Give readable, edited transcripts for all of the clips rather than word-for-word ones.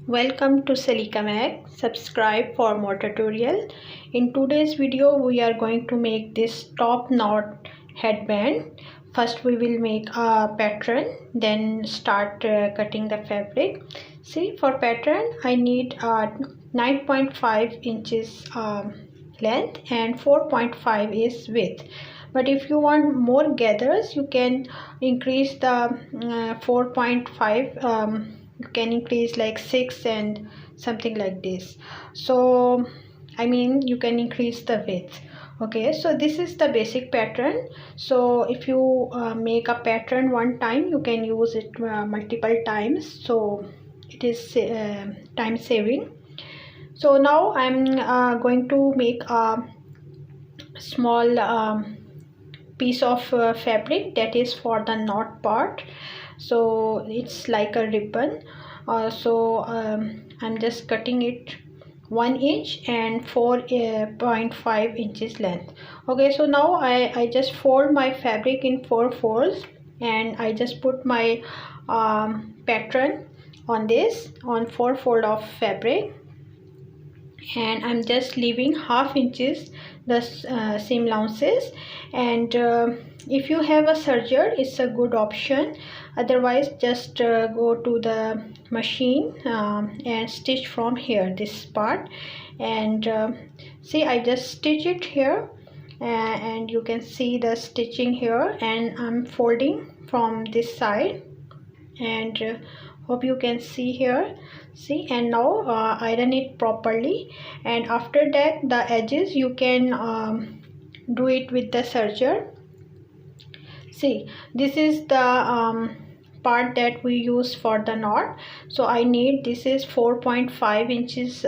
Welcome to Saliqa. Subscribe for more tutorial. In today's video we are going to make this top knot headband. First we will make a pattern, then start cutting the fabric. See, for pattern I need 9.5 inches length and 4.5 is width. But if you want more gathers, you can increase the 4.5. You can increase like 6 and something like this. So I mean, you can increase the width. Okay, so this is the basic pattern. So if you make a pattern one time, you can use it multiple times, so it is time saving. So now I'm going to make a small piece of fabric that is for the knot part. So it's like a ribbon. I'm just cutting it 1 inch and 4.5 inches length. Okay, so now I just fold my fabric in 4 folds and I just put my pattern on 4 fold of fabric, and I'm just leaving half inches the seam allowances. And if you have a serger, it's a good option. Otherwise just go to the machine and stitch from here, this part. And see, I just stitch it here and you can see the stitching here, and I'm folding from this side, and hope you can see here. See, and now iron it properly, and after that the edges you can do it with the serger. See, this is the part that we use for the knot. So I need, this is 4.5 inches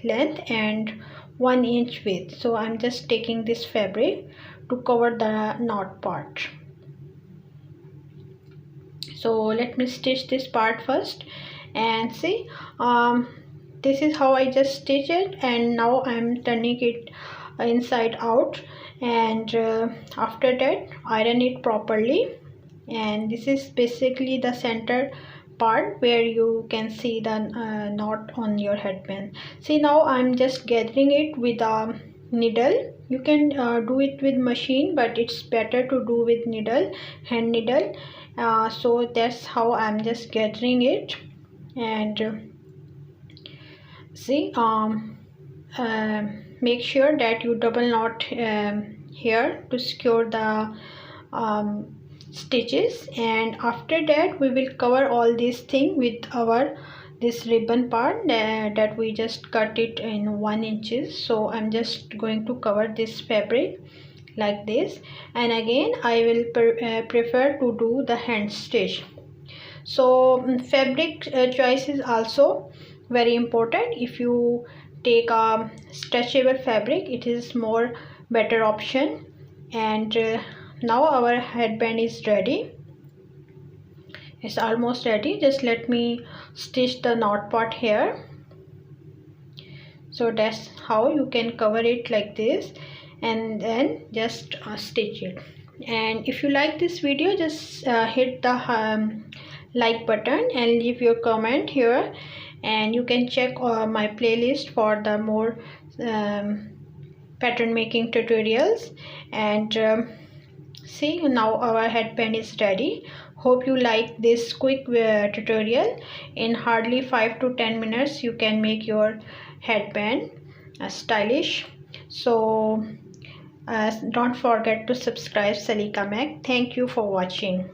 length and 1 inch width. So I'm just taking this fabric to cover the knot part. So let me stitch this part first, and see, this is how I just stitch it, and now I'm turning it inside out, and after that iron it properly. And this is basically the center part where you can see the knot on your headband. See, now I'm just gathering it with a needle. You can do it with machine, but it's better to do with needle, hand needle. So that's how I'm just gathering it. And see, make sure that you double knot here to secure the stitches. And after that we will cover all this thing with our this ribbon part that we just cut it in 1 inches. So I'm just going to cover this fabric like this, and again I will prefer to do the hand stitch. So fabric choice is also very important. If you take a stretchable fabric, it is more better option. And now our headband is ready. It's almost ready. Just let me stitch the knot part here. So that's how you can cover it like this, and then just stitch it. And if you like this video, just hit the like button and leave your comment here, and you can check my playlist for the more pattern making tutorials. And see, now our headband is ready. Hope you like this quick tutorial. In hardly 5 to 10 minutes you can make your headband stylish. So don't forget to subscribe Saliqa. Thank you for watching.